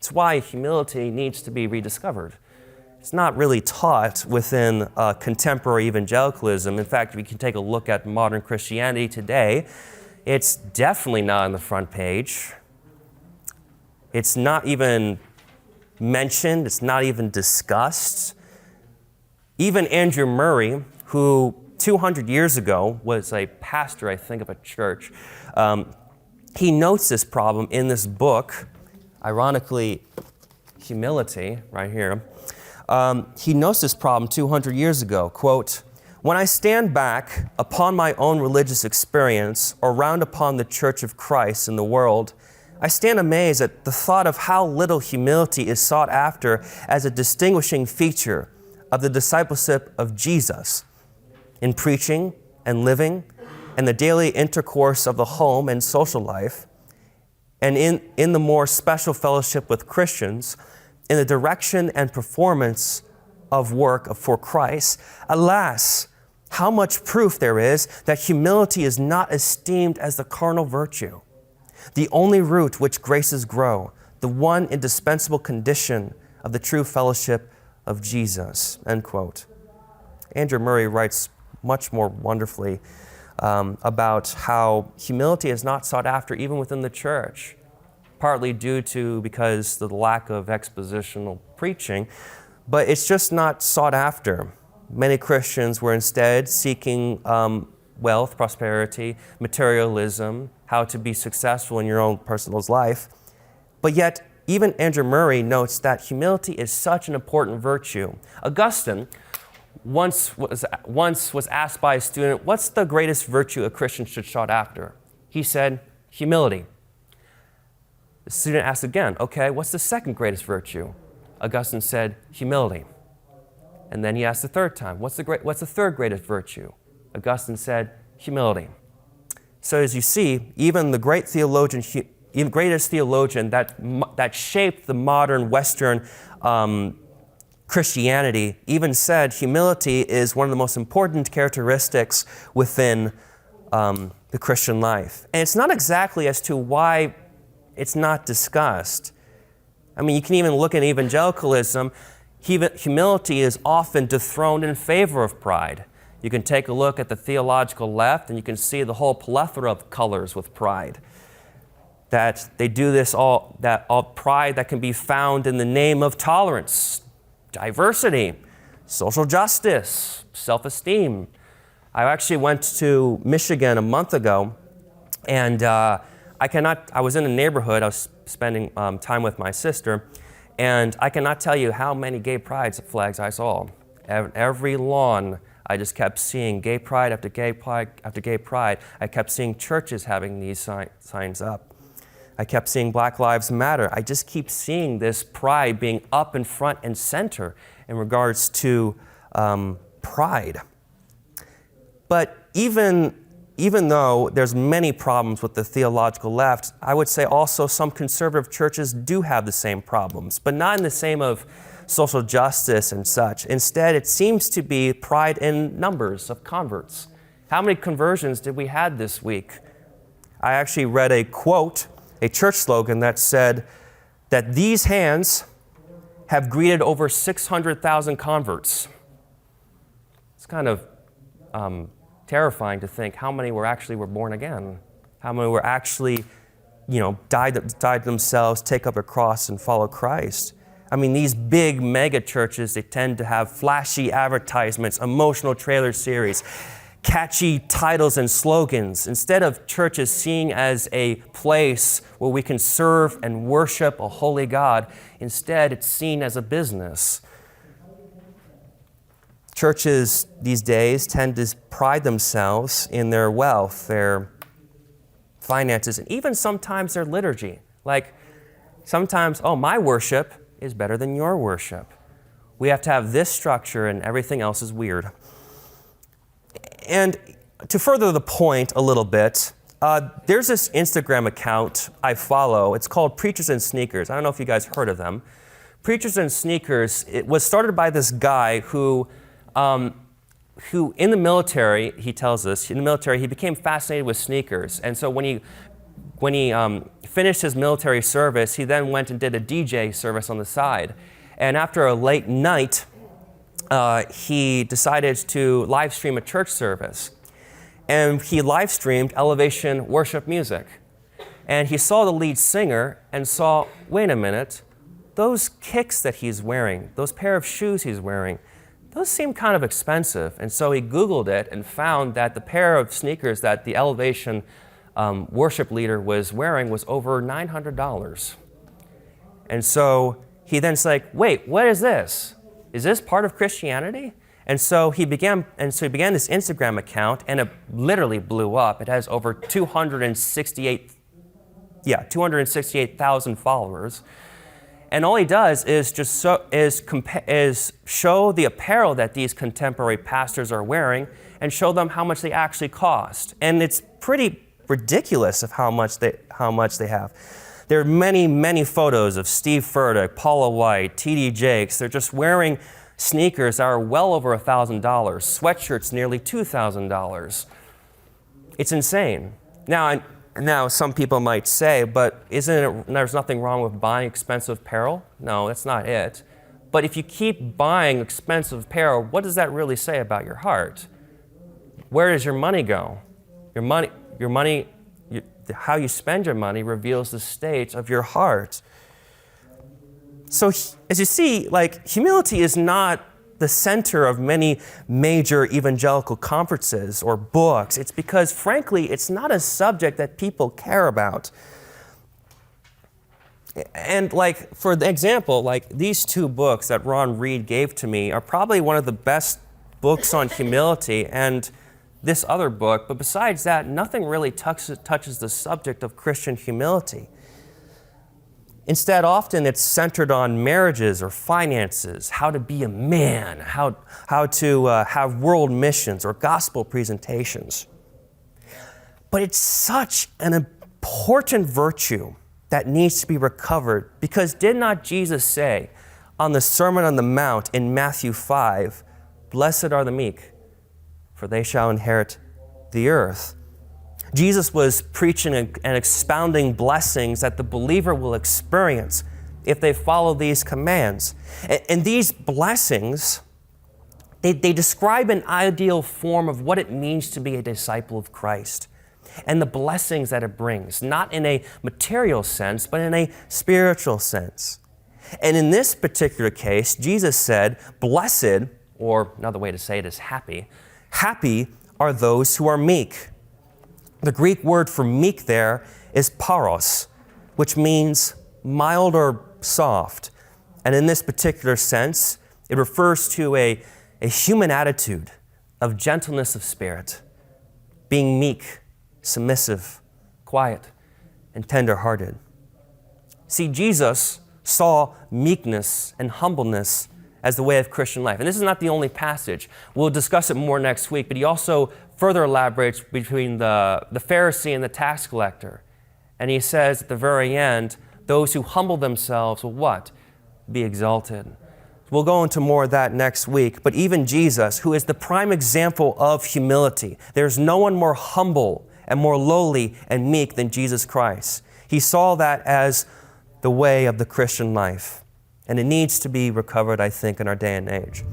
It's why humility needs to be rediscovered. It's not really taught within contemporary evangelicalism. In fact, we can take a look at modern Christianity today. It's definitely not on the front page. It's not even mentioned. It's not even discussed. Even Andrew Murray, who 200 years ago was a pastor, I think, of a church, he notes this problem in this book, ironically, Humility, right here. He notes this problem 200 years ago, quote, "When I stand back upon my own religious experience or round upon the Church of Christ in the world, I stand amazed at the thought of how little humility is sought after as a distinguishing feature of the discipleship of Jesus in preaching and living and the daily intercourse of the home and social life, and in the more special fellowship with Christians, in the direction and performance of work for Christ. Alas, how much proof there is that humility is not esteemed as the cardinal virtue, the only root which graces grow, the one indispensable condition of the true fellowship of Jesus," end quote. Andrew Murray writes much more wonderfully about how humility is not sought after even within the church, partly because of the lack of expositional preaching, but it's just not sought after. Many Christians were instead seeking wealth, prosperity, materialism, how to be successful in your own personal life. But yet, even Andrew Murray notes that humility is such an important virtue. Augustine once was asked by a student, "What's the greatest virtue a Christian should sought after?" He said, "Humility." The student asked again, "Okay, what's the second greatest virtue?" Augustine said, "Humility." And then he asked the third time, what's the third greatest virtue? Augustine said, "Humility." So as you see, even the greatest theologian that shaped the modern Western Christianity even said humility is one of the most important characteristics within the Christian life. And it's not exactly as to why it's not discussed. I mean, you can even look at evangelicalism. Humility is often dethroned in favor of pride. You can take a look at the theological left and you can see the whole plethora of colors with pride. That they do this all pride that can be found in the name of tolerance, diversity, social justice, self-esteem. I actually went to Michigan a month ago, and I was in a neighborhood, I was spending time with my sister, and I cannot tell you how many gay pride flags I saw. Every lawn, I just kept seeing gay pride after gay pride after gay pride. I kept seeing churches having these signs up. I kept seeing Black Lives Matter. I just keep seeing this pride being up in front and center in regards to pride. But even though there's many problems with the theological left, I would say also some conservative churches do have the same problems, but not in the same of social justice and such. Instead, it seems to be pride in numbers of converts. How many conversions did we have this week? I actually read a quote, a church slogan that said that these hands have greeted over 600,000 converts. It's kind of terrifying to think how many were born again, how many were actually, died themselves, take up a cross and follow Christ. I mean, these big mega churches, they tend to have flashy advertisements, emotional trailer series, catchy titles and slogans, instead of churches seen as a place where we can serve and worship a holy God. Instead, it's seen as a business. Churches these days tend to pride themselves in their wealth, their finances, and even sometimes their liturgy. Like sometimes, my worship is better than your worship. We have to have this structure and everything else is weird. And to further the point a little bit, there's this Instagram account I follow. It's called Preachers and Sneakers. I don't know if you guys heard of them. Preachers and Sneakers, it was started by this guy who in the military, he tells us, in the military, he became fascinated with sneakers. And so when he when he finished his military service, he then went and did a DJ service on the side. And after a late night, he decided to live stream a church service. And he live streamed Elevation worship music. And he saw the lead singer and saw, wait a minute, those kicks that he's wearing, those pair of shoes he's wearing, those seem kind of expensive. And so he Googled it and found that the pair of sneakers that the Elevation worship leader was wearing was over $900. And so he then said, like, wait, what is this? Is this part of Christianity? And so he began this Instagram account, and it literally blew up. It has over 268,000 followers. And all he does is just show the apparel that these contemporary pastors are wearing and show them how much they actually cost. And it's pretty ridiculous of how much they have. There are many, many photos of Steve Furtick, Paula White, T.D. Jakes. They're just wearing sneakers that are well over $1,000, sweatshirts nearly $2,000. It's insane. Now, some people might say, but there's nothing wrong with buying expensive apparel? No, that's not it. But if you keep buying expensive apparel, what does that really say about your heart? Where does your money go? How you spend your money reveals the state of your heart. So as you see, like, humility is not the center of many major evangelical conferences or books. It's because, frankly, it's not a subject that people care about. And like, for example, like these two books that Ron Reed gave to me are probably one of the best books on humility, and this other book, but besides that, nothing really touches the subject of Christian humility. Instead, often it's centered on marriages or finances, how to be a man, how to have world missions or gospel presentations. But it's such an important virtue that needs to be recovered, because did not Jesus say on the Sermon on the Mount in Matthew 5, "Blessed are the meek, for they shall inherit the earth"? Jesus was preaching and expounding blessings that the believer will experience if they follow these commands. And these blessings, they describe an ideal form of what it means to be a disciple of Christ and the blessings that it brings, not in a material sense, but in a spiritual sense. And in this particular case, Jesus said, blessed, or another way to say it is happy, happy are those who are meek. The Greek word for meek there is paros, which means mild or soft. And in this particular sense, it refers to a human attitude of gentleness of spirit, being meek, submissive, quiet, and tender-hearted. See, Jesus saw meekness and humbleness as the way of Christian life. And this is not the only passage. We'll discuss it more next week, but he also further elaborates between the Pharisee and the tax collector. And he says at the very end, those who humble themselves will what? Be exalted. We'll go into more of that next week, but even Jesus, who is the prime example of humility, there's no one more humble and more lowly and meek than Jesus Christ. He saw that as the way of the Christian life. And it needs to be recovered, I think, in our day and age.